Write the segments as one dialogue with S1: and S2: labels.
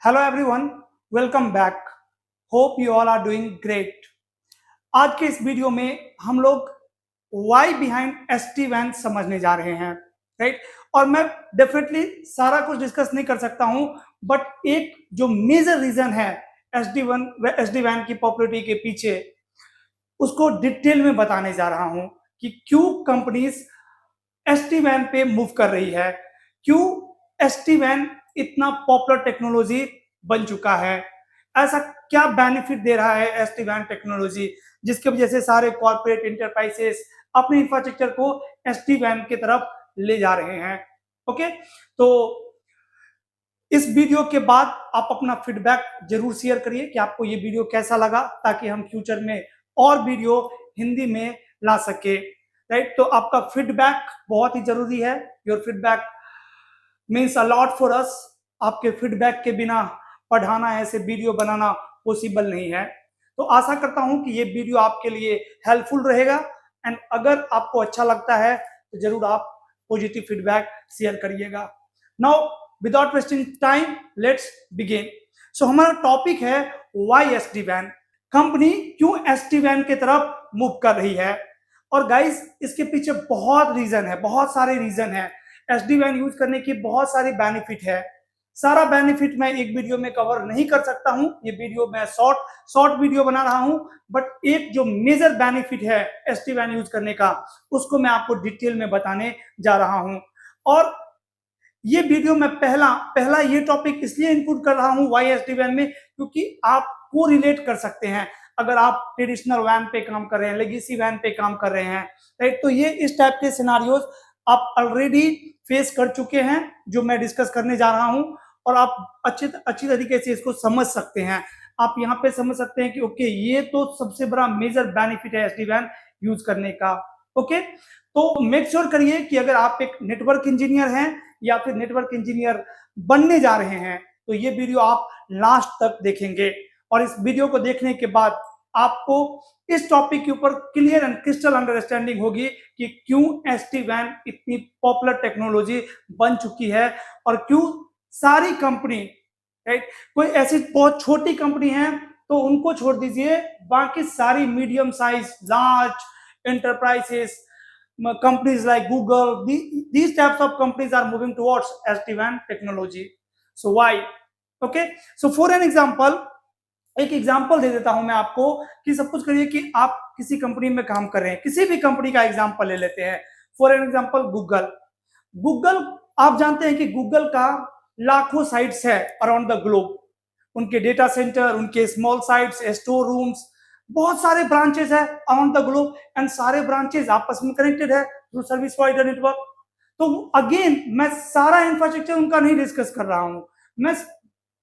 S1: Hello everyone, welcome back. Hope you all are doing great. आज के इस video में हम लोग वाई बिहाइंड SD-WAN समझने जा रहे हैं, राइट। और मैं डेफिनेटली सारा कुछ डिस्कस नहीं कर सकता हूं, बट एक जो मेजर रीजन है SD-WAN की पॉपुलरिटी के पीछे, उसको डिटेल में बताने जा रहा हूं कि क्यों कंपनीज SD-WAN पे मूव कर रही है, क्यों SD-WAN इतना पॉपुलर टेक्नोलॉजी बन चुका है, ऐसा क्या बेनिफिट दे रहा है SD-WAN टेक्नोलॉजी, जिसकी वजह से सारे कॉर्पोरेट इंटरप्राइजेस अपने इंफ्रास्ट्रक्चर को SD-WAN की तरफ ले जा रहे हैं। ओके, तो इस वीडियो के बाद आप अपना फीडबैक जरूर शेयर करिए कि आपको ये वीडियो कैसा लगा, ताकि हम फ्यूचर में और वीडियो हिंदी में ला सके, राइट। तो आपका फीडबैक बहुत ही जरूरी है। Your feedback means a lot for us. आपके फीडबैक के बिना पढ़ाना, ऐसे वीडियो बनाना पॉसिबल नहीं है। तो आशा करता हूं कि ये वीडियो आपके लिए हेल्पफुल रहेगा, एंड अगर आपको अच्छा लगता है तो जरूर आप पॉजिटिव फीडबैक शेयर करिएगा। Now without wasting time, let's begin. So हमारा टॉपिक है वाई SD-WAN। कंपनी क्यों SD-WAN की तरफ मूव कर रही है। और गाइस, इसके पीछे बहुत रीजन है, बहुत सारे रीजन है। SD-WAN यूज करने की बहुत सारी बेनिफिट है। सारा बेनिफिट मैं एक वीडियो में कवर नहीं कर सकता हूं। ये वीडियो मैं शॉर्ट वीडियो बना रहा हूं, बट एक जो मेजर बेनिफिट है SD-WAN यूज करने का, उसको मैं आपको डिटेल में बताने जा रहा हूं। और ये वीडियो में पहला ये टॉपिक इसलिए इंक्लूड कर रहा हूं वाई SD-WAN में, क्योंकि आप को रिलेट कर सकते हैं। अगर आप ट्रेडिशनल वैन पे काम कर रहे हैं, लेगेसी वैन पे काम कर रहे हैं, राइट, तो ये इस टाइप के सिनारियोज आप ऑलरेडी फेस कर चुके हैं, जो मैं डिस्कस करने जा रहा हूं, और आप अच्छी तरीके से इसको समझ सकते हैं। आप यहाँ पे समझ सकते हैं कि ओके, ये तो सबसे बड़ा मेजर बेनिफिट है SD-WAN यूज करने का। ओके, तो मेक श्योर करिए कि अगर आप एक नेटवर्क इंजीनियर हैं या फिर नेटवर्क इंजीनियर बनने जा रहे हैं, तो ये वीडियो आप लास्ट तक देखेंगे। और इस वीडियो को देखने के बाद आपको इस टॉपिक के ऊपर क्लियर एंड क्रिस्टल अंडरस्टैंडिंग होगी कि क्यों SD-WAN इतनी पॉपुलर टेक्नोलॉजी बन चुकी है, और क्यों सारी कंपनी, राइट, कोई ऐसी बहुत छोटी कंपनी है तो उनको छोड़ दीजिए, बाकी सारी medium size, large enterprises, companies like Google, these types of companies are moving towards SD-WAN technology. So why? Okay, so for an example, एक एग्जांपल दे देता हूं मैं आपको कि सपोज करिए कि आप किसी कंपनी में काम कर रहे हैं। किसी भी कंपनी का एग्जांपल ले लेते हैं। फॉर एन एग्जांपल गूगल, आप जानते हैं कि गूगल का लाखों साइट्स है अराउंड द ग्लोब। उनके डेटा सेंटर, उनके स्मॉल साइट्स, स्टोर रूम्स, बहुत सारे ब्रांचेस है अराउंड द ग्लोब, एंड सारे ब्रांचेस आपस में कनेक्टेड है थ्रू सर्विस प्रोवाइडर नेटवर्क। तो अगेन, मैं सारा इंफ्रास्ट्रक्चर उनका नहीं डिस्कस कर रहा हूं, मैं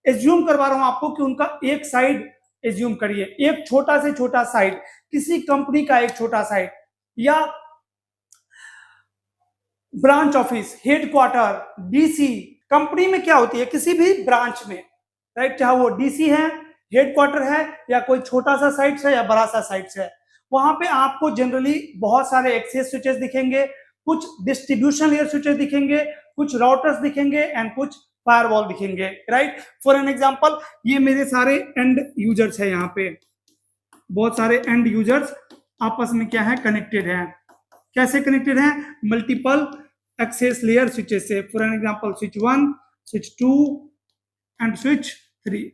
S1: एज्यूम करवा रहा हूं आपको कि उनका एक साइड, एज्यूम करिए एक छोटा से छोटा साइट, किसी कंपनी का एक छोटा साइट, या branch office, headquarter, DC। Company में क्या होती है, किसी भी ब्रांच में, राइट, चाहे वो DC है, हेडक्वार्टर है, या कोई छोटा सा साइट है या बड़ा सा साइट है, वहां पे आपको जनरली बहुत सारे एक्सेस स्विचेस दिखेंगे, कुछ डिस्ट्रीब्यूशन लेयर स्विचेस दिखेंगे, कुछ राउटर्स दिखेंगे, एंड कुछ फायरवॉल दिखेंगे, राइट। फॉर एन एग्जांपल, ये मेरे सारे एंड यूजर्स है। यहाँ पे बहुत सारे एंड यूजर्स आपस में क्या है, कनेक्टेड है। कैसे कनेक्टेड है? मल्टीपल एक्सेस लेयर स्विचेस से। For an example, switch 1, switch 2 and switch 3,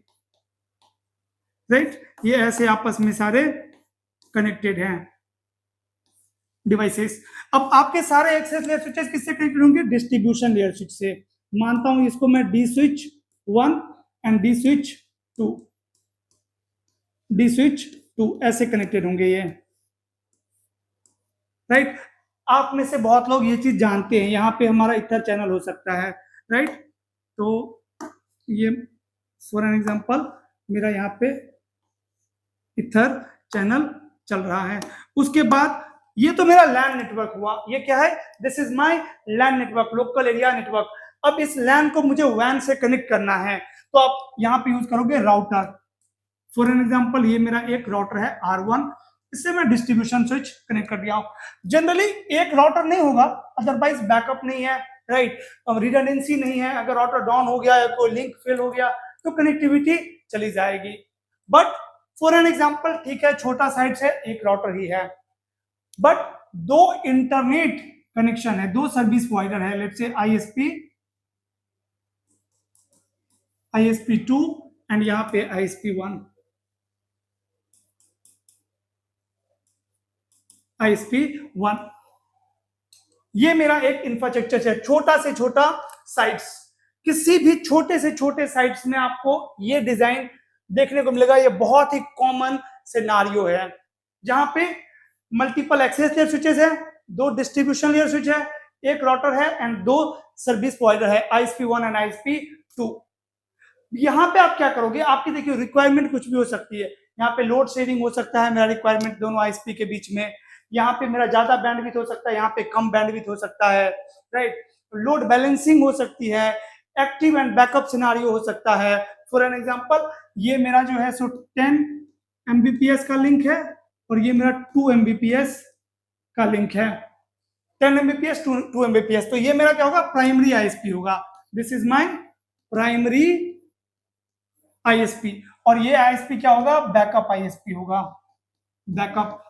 S1: right. ये ऐसे आपस में सारे कनेक्टेड हैं डिवाइसेस। अब आपके सारे एक्सेस लेयर स्विचेस किससे कनेक्टेड होंगे? डिस्ट्रीब्यूशन लेयर स्विच से। मानता हूं इसको मैं D switch 1 and D switch 2 ऐसे कनेक्टेड होंगे ये, राइट। आप में से बहुत लोग ये चीज जानते हैं, यहाँ पे हमारा इथर चैनल हो सकता है, राइट। तो ये फॉर एन एग्जांपल मेरा यहाँ पे इथर चैनल चल रहा है। उसके बाद ये तो मेरा लैन नेटवर्क हुआ। ये क्या है? This is my LAN network, local area network. अब इस लैन को मुझे वैन से कनेक्ट करना है, तो आप यहाँ पे यूज करोगे राउटर। फॉर एन एग्जांपल, ये मेरा एक राउटर है R1, इससे मैं डिस्ट्रीब्यूशन स्विच कनेक्ट कर दिया हूं। जनरली एक राउटर नहीं होगा, अदरवाइज बैकअप नहीं है, राइट, रिडंडेंसी नहीं है। अगर राउटर डाउन हो गया या कोई लिंक फेल हो गया तो कनेक्टिविटी चली जाएगी। बट फॉर एन एग्जांपल, ठीक है, छोटा साइट है, एक राउटर ही है, बट दो इंटरनेट कनेक्शन है, दो सर्विस प्रोवाइडर है, लेट्स से ISP2 एंड यहां पे ISP1, ये मेरा एक इंफ्रास्ट्रक्चर है, छोटा से छोटा साइट्स। किसी भी छोटे से छोटे साइट्स में आपको ये डिजाइन देखने को मिलेगा। ये बहुत ही कॉमन सिनारियो है जहां पे मल्टीपल एक्सेस लेयर स्विचेस है, दो डिस्ट्रीब्यूशन लेयर स्विच है, एक राउटर है एंड दो सर्विस प्रोवाइडर है, ISP1 एंड ISP2। यहां पे आप क्या करोगे, आपकी देखिए रिक्वायरमेंट कुछ भी हो सकती है। यहाँ पे लोड शेयरिंग हो सकता है, मेरा रिक्वायरमेंट दोनों ISP के बीच में। यहाँ पे मेरा ज्यादा बैंडविड्थ हो सकता है, यहाँ पे कम बैंडविड्थ हो सकता है, राइट। लोड बैलेंसिंग हो सकती है, एक्टिव एंड बैकअप सिनारियो हो सकता है। फॉर एन एग्जांपल, ये मेरा जो है 10 Mbps का लिंक है और ये मेरा 2 Mbps का लिंक है, 10 Mbps 2 Mbps। तो ये मेरा क्या होगा, प्राइमरी ISP होगा। This is my primary ISP। और ये ISP क्या होगा, बैकअप ISP होगा। बैकअप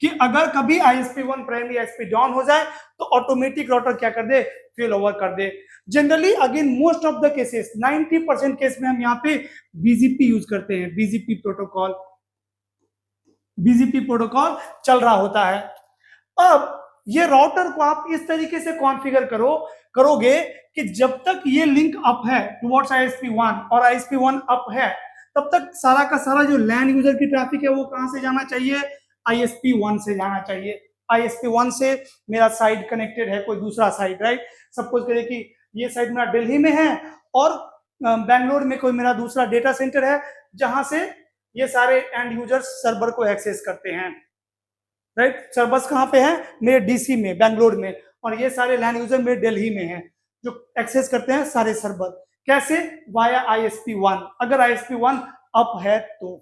S1: कि अगर कभी ISP1 प्राइमरी ISP डाउन हो जाए तो ऑटोमेटिक राउटर क्या कर दे, फेल ओवर कर दे। Generally again most of the cases 90% case में हम यहाँ पे BGP यूज करते हैं, BGP प्रोटोकॉल चल रहा होता है। अब ये राउटर को आप इस तरीके से कॉन्फ़िगर करोगे कि जब तक ये लिंक अप है टुवर्ड्स ISP1 और ISP1 अप है, तब तक सारा का सारा जो लैंड यूजर की ट्रैफिक है वो कहां से जाना चाहिए, ISP1 से जाना चाहिए। ISP1 से मेरा साइट कनेक्टेड है कोई दूसरा साइट, राइट। सपोज करिए कि ये साइट मेरा दिल्ली में है और बेंगलोर में कोई मेरा दूसरा डेटा सेंटर है जहां से ये सारे एंड यूजर्स सर्वर को एक्सेस करते हैं, राइट। सर्वर्स कहां पे है, मेरे DC में, बेंगलोर में, और ये सारे लैंड यूजर मेरे दिल्ली में हैं जो एक्सेस करते हैं सारे सर्वर। कैसे, वाया ISP1। अगर ISP1 अप है तो,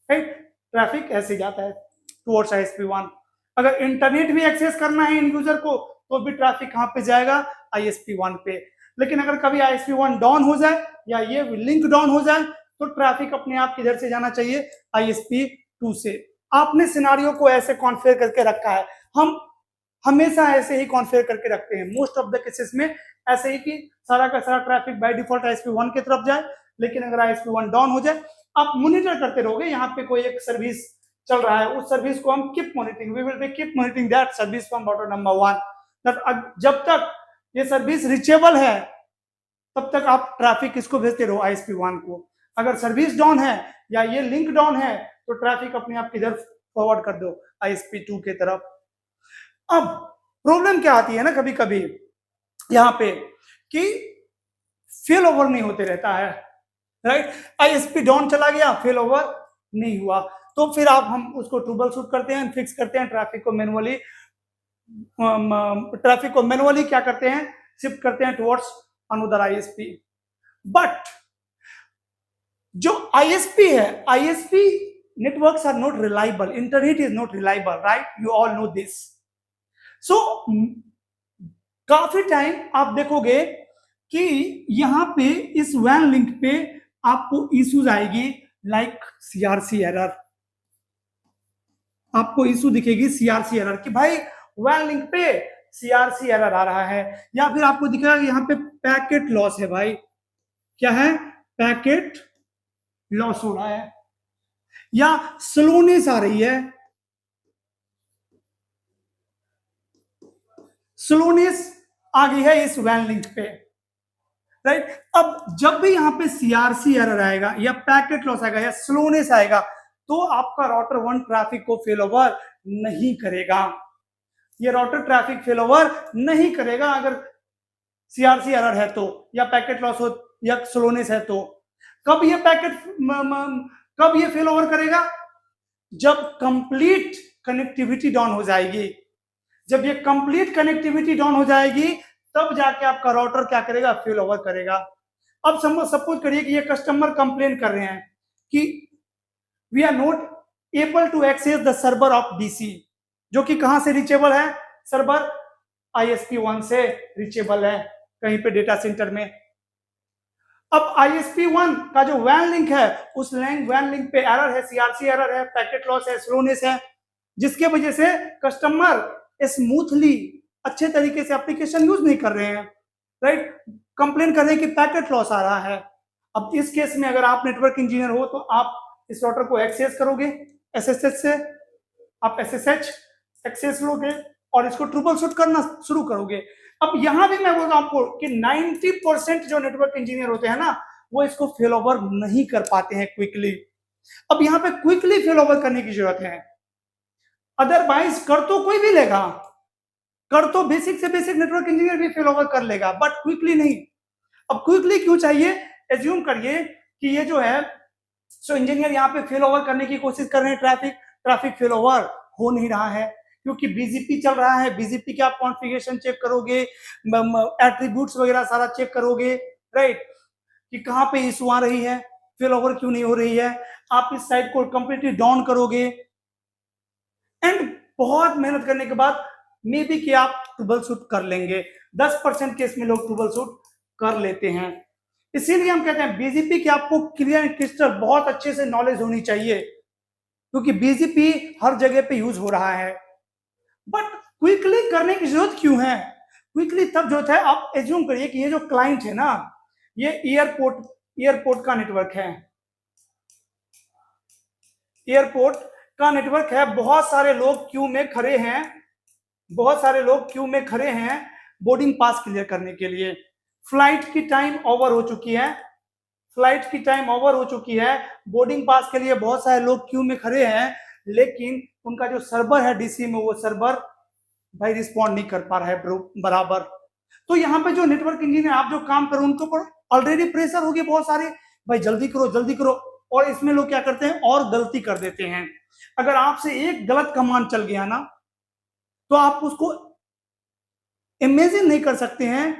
S1: राइट, ट्रैफिक ऐसे जाता है टुवर्ड्स ISP1। अगर इंटरनेट भी एक्सेस करना है इन यूजर को तो भी ट्रैफिक कहां पे जाएगा, ISP1 पे। लेकिन अगर कभी ISP1 डाउन हो जाए या ये लिंक डाउन हो जाए तो ट्रैफिक अपने आप किधर से जाना चाहिए, ISP2 से। आपने सिनारियो को ऐसे कॉन्फ़िगर करके रखा है, हम हमेशा ऐसे ही कॉन्फ़िगर करके रखते हैं मोस्ट ऑफ द केसेस में, ऐसे ही कि सारा का सारा ट्रैफिक बाय डिफॉल्ट ISP1 की तरफ जाए। लेकिन अगर ISP1 डाउन हो जाए, आप मॉनिटर करते रहोगे। यहाँ पे कोई एक सर्विस चल रहा है, उस सर्विस को हम keep monitoring, we will be keep monitoring that service from router number 1, that जब तक ये सर्विस रीचेबल है तब तक आप ट्रैफिक किसको भेजते रहो, ISP1 को। अगर सर्विस डाउन है या ये लिंक डाउन है तो ट्रैफिक अपने आप किधर फॉरवर्ड कर दो, ISP2 की तरफ। अब प्रॉब्लम क्या आती है ना कभी कभी यहाँ पे कि फेल ओवर नहीं होते रहता है, राइट। ISP डाउन चला गया, फेल ओवर नहीं हुआ, तो फिर हम उसको ट्रबल शूट करते हैं, फिक्स करते हैं, ट्रैफिक को मैनुअली क्या करते हैं, शिफ्ट करते हैं टुवर्ड्स अनदर ISP। बट जो ISP है, ISP networks are not reliable, internet is not reliable, right, you all know this। so काफी टाइम आप देखोगे कि यहां पे इस WAN लिंक पे आपको इश्यूज आएगी, लाइक CRC एरर। आपको इशू दिखेगी CRC एरर कि भाई WAN लिंक पे CRC एरर आ रहा है, या फिर आपको दिखेगा कि यहाँ पे पैकेट लॉस है। भाई क्या है, पैकेट लॉस हो रहा है, या स्लोनेस आ रही है, स्लोनेस आ गई है इस WAN लिंक पे, राइट। अब जब भी यहाँ पे CRC एरर आएगा या पैकेट लॉस आएगा या स्लोनेस आएगा तो आपका राउटर 1 ट्रैफिक को फेल ओवर नहीं करेगा। ये राउटर ट्रैफिक फेल ओवर नहीं करेगा अगर CRC एरर है तो, या पैकेट लॉस हो या स्लोनेस है तो। कब ये फेल ओवर करेगा, जब कंप्लीट कनेक्टिविटी डाउन हो जाएगी। जब ये कंप्लीट कनेक्टिविटी डाउन हो जाएगी तब जाके आपका राउटर क्या करेगा, फेल ओवर करेगा। अब सपोज करिए कि ये कस्टमर कंप्लेन कर रहे हैं कि we are not able to access the server of DC, जो कि कहां से रीचेबल है, सर्वर ISP1 से रीचेबल है कहीं पे डेटा सेंटर में। अब ISP1 का जो वैन लिंक है, उस वैन लिंक पे एरर है, CRC एरर है, पैकेट लॉस है, स्लोनेस है, जिसके वजह से कस्टमर स्मूथली अच्छे तरीके से एप्लीकेशन यूज नहीं कर रहे हैं, राइट। कंप्लेन कर रहे हैं कि पैकेट लॉस आ रहा है। अब इस केस में अगर आप नेटवर्क इंजीनियर हो तो आप इस राउटर को एक्सेस करोगे SSH से, आप SSH एक्सेस लोगे और इसको ट्रबल शूट करना शुरू करोगे। अब यहां भी मैं बोल रहा हूं आपको कि 90% जो नेटवर्क इंजीनियर होते हैं ना, वो इसको फेल ओवर नहीं कर पाते हैं क्विकली। अब यहां पे क्विकली फेल ओवर करने की जरूरत है, अदरवाइज कर तो कोई भी लेगा, कर तो बेसिक से बेसिक नेटवर्क इंजीनियर भी फेल ओवर कर लेगा, बट क्विकली नहीं। अब क्विकली क्यों चाहिए? एज्यूम करिए कि ये जो है सो इंजीनियर यहाँ पे फेल ओवर करने की कोशिश कर रहे हैं, ट्रैफिक फेल ओवर हो नहीं रहा है क्योंकि BGP चल रहा है। BGP के आप कॉन्फ़िगरेशन चेक करोगे, एट्रीब्यूट्स वगैरह सारा चेक करोगे, राइट, कि कहाँ पे इशू आ रही है, फेल ओवर क्यों नहीं हो रही है। आप इस साइट को कंप्लीटली डाउन करोगे एंड बहुत मेहनत करने के बाद मे बी कि आप ट्रबल शूट कर लेंगे। 10% केस में लोग ट्रबल शूट कर लेते हैं। इसीलिए हम कहते हैं BGP की आपको क्लियर एंड क्रिस्टल बहुत अच्छे से नॉलेज होनी चाहिए, क्योंकि BGP हर जगह पे यूज हो रहा है। बट क्विकली करने की जरूरत क्यों है? क्विकली तब जरूरत है, आप एज्यूम करिए कि ये जो क्लाइंट है ना, ये एयरपोर्ट का नेटवर्क है, एयरपोर्ट का नेटवर्क है। बहुत सारे लोग क्यू में खड़े हैं, बहुत सारे लोग क्यू में खड़े हैं बोर्डिंग पास क्लियर करने के लिए। फ्लाइट की टाइम ओवर हो चुकी है, फ्लाइट की टाइम ओवर हो चुकी है, बोर्डिंग पास के लिए बहुत सारे लोग क्यू में खड़े हैं, लेकिन उनका जो सर्वर है DC में, वो सर्वर भाई रिस्पॉन्ड नहीं कर पा रहा है बराबर। तो यहाँ पे जो नेटवर्क इंजीनियर आप जो काम करो, उनके ऊपर ऑलरेडी प्रेशर हो गए बहुत सारे, भाई जल्दी करो जल्दी करो, और इसमें लोग क्या करते हैं और गलती कर देते हैं। अगर आपसे एक गलत कमांड चल गया ना, तो आप उसको इमेजिन नहीं कर सकते हैं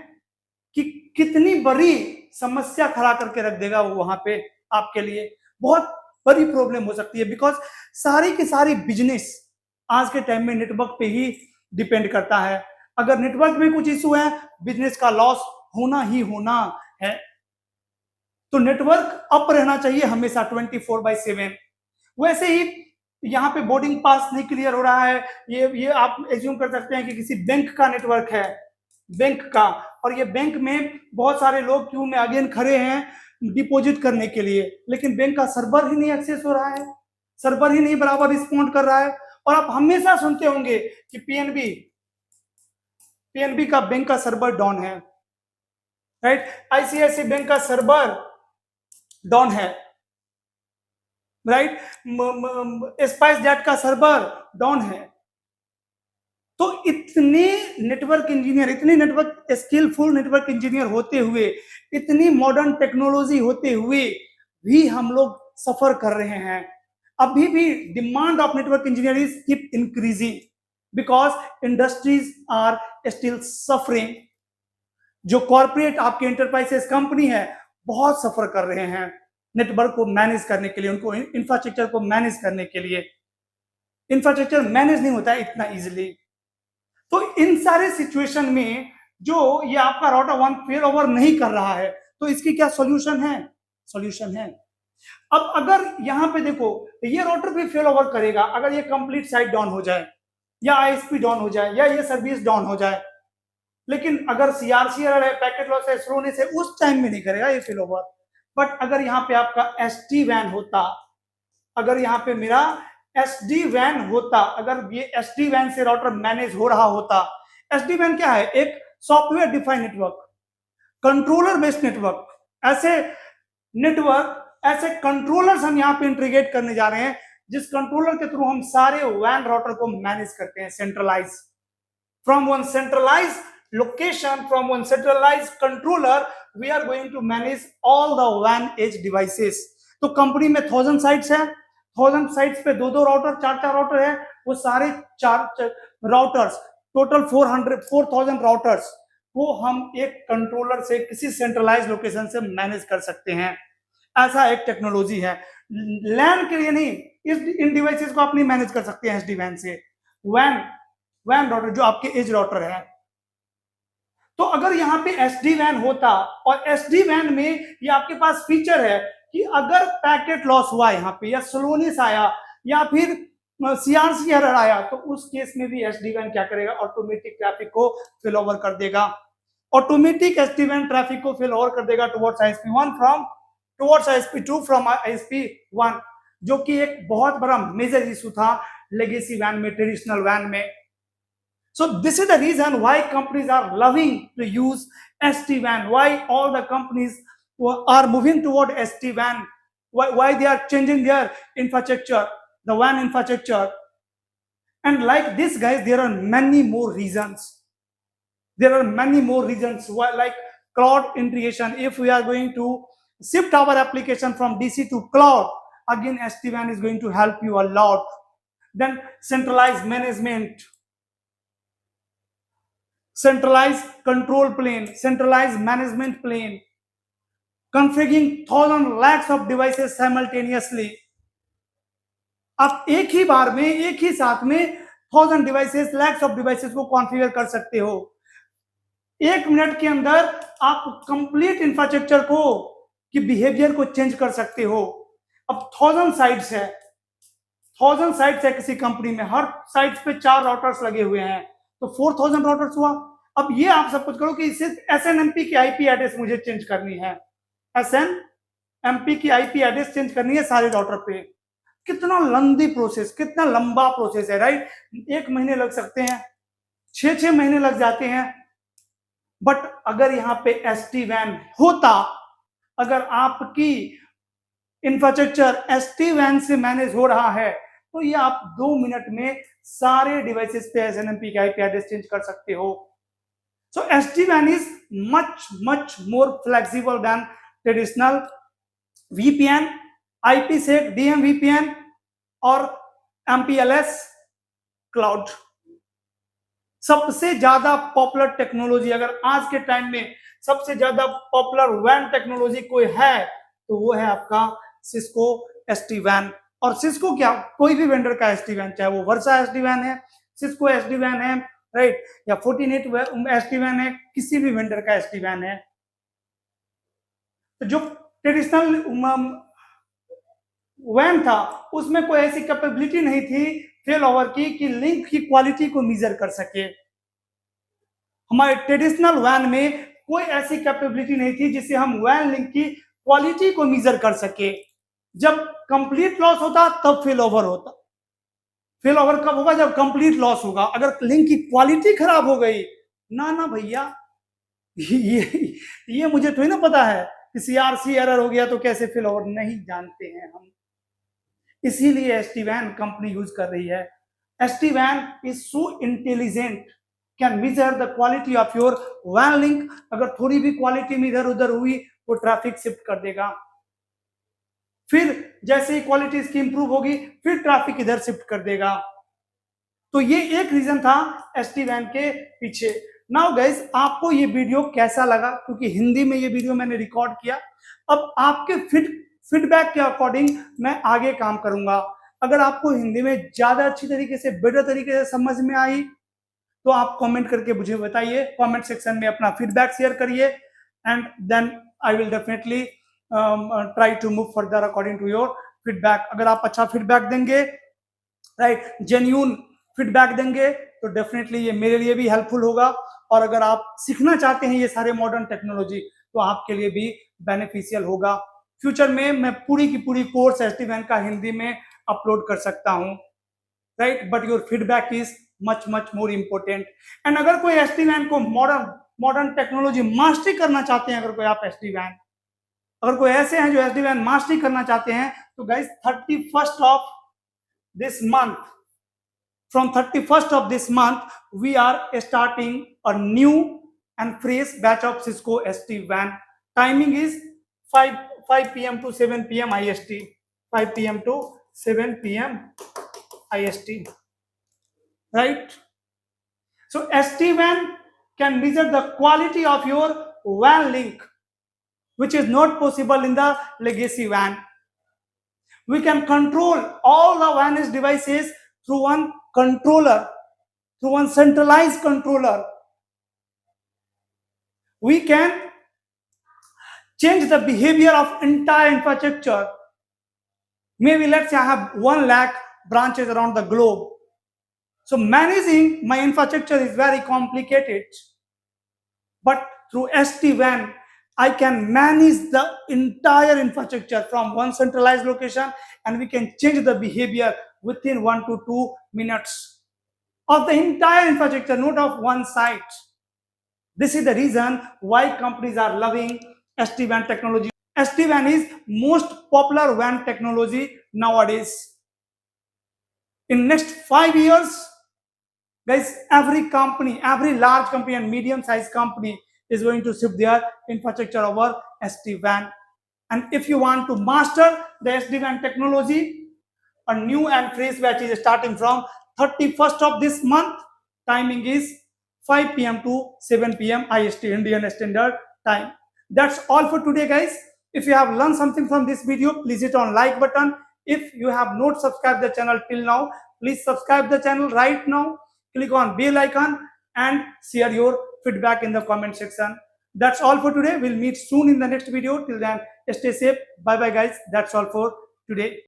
S1: कि कितनी बड़ी समस्या खड़ा करके रख देगा वो वहां पे आपके लिए। बहुत बड़ी प्रॉब्लम हो सकती है, बिकॉज सारी की सारी बिजनेस आज के टाइम में नेटवर्क पे ही डिपेंड करता है। अगर नेटवर्क में कुछ इशू है, बिजनेस का लॉस होना ही होना है। तो नेटवर्क अप रहना चाहिए हमेशा 24/7। वैसे ही यहाँ पे बोर्डिंग पास नहीं क्लियर हो रहा है, ये आप एज्यूम कर सकते हैं कि किसी बैंक का नेटवर्क है, बैंक का, और ये बैंक में बहुत सारे लोग क्यू में अगेन खड़े हैं डिपॉजिट करने के लिए, लेकिन बैंक का सर्वर ही नहीं एक्सेस हो रहा है, सर्वर ही नहीं बराबर रिस्पॉन्ड कर रहा है। और आप हमेशा सुनते होंगे कि पीएनबी का बैंक का सर्वर डाउन है, राइट, ICICI बैंक का सर्वर डाउन है, राइट, स्पाइस जेट का सर्वर डाउन है। तो इतने नेटवर्क इंजीनियर, इतने नेटवर्क स्किलफुल नेटवर्क इंजीनियर होते हुए, इतनी मॉडर्न टेक्नोलॉजी होते हुए भी हम लोग सफर कर रहे हैं। अभी भी demand of network engineering keep increasing because industries are still suffering. जो कॉर्पोरेट आपके एंटरप्राइजेस कंपनी है, बहुत सफर कर रहे हैं नेटवर्क को मैनेज करने के लिए, उनको इंफ्रास्ट्रक्चर को मैनेज करने के लिए। इंफ्रास्ट्रक्चर मैनेज नहीं होता है इतना इजीली। तो इन सारे सिचुएशन में जो ये आपका राउटर 1 फेल ओवर नहीं कर रहा है, तो इसकी क्या सॉल्यूशन है? सॉल्यूशन है, अब अगर यहां पे देखो, ये राउटर भी फेल ओवर करेगा अगर ये कंप्लीट साइट डाउन हो जाए, या ISP डाउन हो जाए, या ये सर्विस डाउन हो जाए। लेकिन अगर CRC एरर है, पैकेट लॉस है, स्लोनेस है, उस टाइम में नहीं करेगा ये फेल ओवर। बट अगर यहाँ पे आपका SD-WAN होता, अगर यहाँ पे मेरा SD-WAN होता, अगर ये SD-WAN से राउटर मैनेज हो रहा होता। SD-WAN क्या है? एक software defined network, controller based network. ऐसे कंट्रोलर्स हम यहाँ पे इंटीग्रेट करने जा रहे हैं, जिस कंट्रोलर के थ्रू हम सारे WAN राउटर को मैनेज करते हैं, centralize, from one centralize location, from one centralized controller we are going to manage all the WAN edge devices। तो कंपनी में 1000 साइट्स है, 1000 साइट्स पे 2-2 राउटर, 4-4 राउटर है, वो सारे 4 राउटर्स, टोटल 4000 राउटर्स को हम एक कंट्रोलर से किसी सेंट्रलाइज लोकेशन से मैनेज कर सकते हैं। ऐसा एक टेक्नोलॉजी है। लैन के लिए नहीं, इन डिवाइसेस को आप नहीं मैनेज कर सकते हैं SD-WAN से। WAN राउटर जो आपके एज राउटर है, तो अगर यहाँ पे SD वैन होता, और SD वैन में ये आपके पास फीचर है कि अगर पैकेट लॉस हुआ यहाँ पे, या स्लोनेस आया, या फिर CRC एरर आया, तो उस केस में भी SD वैन क्या करेगा, ऑटोमेटिक ट्रैफिक को फिल ओवर कर देगा। ऑटोमेटिक SD वैन ट्रैफिक को फिल ओवर कर देगा towards ISP1 from towards ISP2 from ISP1, जो कि एक बहुत बड़ा मेजर इशू था लेगेसी वैन में, ट्रेडिशनल वैन में। So this is the reason why companies are loving to use SD-WAN. Why all the companies are moving toward SD-WAN? Why they are changing their infrastructure, the WAN infrastructure? And like this, guys, there are many more reasons. There are many more reasons why, like cloud integration. If we are going to shift our application from DC to cloud, again SD-WAN is going to help you a lot. Then centralized management, centralized control plane, centralized management plane, configuring 1,000 lakhs of devices simultaneously. आप एक ही बार में, एक ही साथ में 1,000 devices, lakhs of devices को configure कर सकते हो। 1 मिनट के अंदर आप कंप्लीट इंफ्रास्ट्रक्चर को, कि बिहेवियर को चेंज कर सकते हो। अब 1,000 साइट्स है, 1,000 साइट्स है किसी कंपनी में, हर साइट्स पे 4 राउटर्स लगे हुए हैं, तो 4,000 राउटर्स हुआ। अब ये आप सब कुछ करो कि इसे SNMP की IP एड्रेस मुझे चेंज करनी है, SNMP की IP एड्रेस चेंज करनी है सारे राउटर पे। कितना लंबी प्रोसेस, कितना लंबा प्रोसेस है, राइट? 1 महीने लग सकते हैं, 6 महीने लग जाते हैं। बट अगर यहाँ पे SD-WAN होता, अगर आपकी इंफ्रास्ट्रक्चर SD-WAN से मैनेज हो रहा है, तो ये आप 2 मिनट में सारे डिवाइसेस पे SNMP की IP एड्रेस चेंज कर सकते हो। So SD-WAN is much more flexible than traditional VPN, IPsec, DMVPN और MPLS क्लाउड। सबसे ज्यादा पॉपुलर टेक्नोलॉजी, अगर आज के टाइम में सबसे ज्यादा पॉपुलर WAN टेक्नोलॉजी कोई है, तो वो है आपका सिस्को SD-WAN। और सिस्को क्या, कोई भी वेंडर का SD-WAN, चाहे वो वर्सा SD-WAN है, सिस्को SD-WAN है, राइट, या 48 SD-WAN है, किसी भी वेंडर का SD-WAN है। तो जो ट्रेडिशनल WAN था, उसमें कोई ऐसी कैपेबिलिटी नहीं थी फेल ओवर की कि लिंक की क्वालिटी को मेजर कर सके। हमारे ट्रेडिशनल WAN में कोई ऐसी कैपेबिलिटी नहीं थी जिससे हम WAN लिंक की क्वालिटी को मेजर कर सके। जब कंप्लीट लॉस होता तब फेल ओवर होता। फेल ओवर कब होगा? जब कंप्लीट लॉस होगा। अगर लिंक की क्वालिटी खराब हो गई, ना भैया, ये मुझे थोड़ी ना पता है कि CRC एरर हो गया तो कैसे फेल ओवर, नहीं जानते हैं हम। इसीलिए SD-WAN कंपनी यूज कर रही है। SD-WAN is so intelligent, can measure the quality of your WAN link. अगर थोड़ी भी क्वालिटी में इधर उधर हुई, वो ट्रैफिक शिफ्ट कर देगा। फिर जैसे ही क्वालिटी इसकी इंप्रूव होगी, फिर ट्रैफिक इधर शिफ्ट कर देगा। तो ये एक रीजन था SD-WAN के पीछे। नाउ गाइस, आपको ये वीडियो कैसा लगा? क्योंकि हिंदी में ये वीडियो मैंने रिकॉर्ड किया। अब आपके फीडबैक के अकॉर्डिंग मैं आगे काम करूंगा। अगर आपको हिंदी में ज्यादा अच्छी तरीके से, बेटर तरीके से समझ में आई, तो आप कमेंट करके मुझे बताइए, कमेंट सेक्शन में अपना फीडबैक शेयर करिए, and then I will definitely try to move further according to your feedback. अगर आप अच्छा फीडबैक देंगे, राइट, जेन्यून फीडबैक देंगे, तो डेफिनेटली ये मेरे लिए भी हेल्पफुल होगा। और अगर आप सीखना चाहते हैं ये सारे मॉडर्न टेक्नोलॉजी, तो आपके लिए भी बेनिफिशियल होगा। फ्यूचर में मैं पूरी की पूरी कोर्स SD-WAN का हिंदी में अपलोड कर सकता हूं, right, but your feedback is much more important. And अगर कोई SD-WAN को मॉडर्न टेक्नोलॉजी मास्टरी करना चाहते हैं, अगर कोई आप SD-WAN, अगर कोई ऐसे हैं जो SD-WAN मास्टरी करना चाहते हैं, तो guys 31st of this month, from 31st of this month, we are starting a new and fresh batch of Cisco SD-WAN. Timing is 5 p.m. to 7 p.m. IST. 5 p.m. to 7 p.m. IST. Right? So SD-WAN can measure the quality of your WAN link, which is not possible in the legacy WAN. We can control all the WAN devices through one controller, through one centralized controller. we can change the behavior of entire infrastructure. Maybe let's say I have 1 lakh branches around the globe. So managing my infrastructure is very complicated. But through SD-WAN, I can manage the entire infrastructure from one centralized location, and we can change the behavior within 1 to 2 minutes of the entire infrastructure, not of one site. This is the reason why companies are loving SD-WAN technology. SD-WAN is most popular WAN technology nowadays. In next 5 years, guys, every company, every large company and medium-sized company is going to shift their infrastructure over SD-WAN. And if you want to master the SD-WAN technology, a new and fresh batch is starting from 31st of this month. Timing is 5 p.m. to 7 p.m. IST, Indian Standard Time. That's all for today, guys. If you have learned something from this video, please hit on like button. If you have not subscribed the channel till now, please subscribe the channel right now. Click on bell icon and share your feedback in the comment section. That's all for today. We'll meet soon in the next video. Till then, stay safe. Bye bye, guys. That's all for today.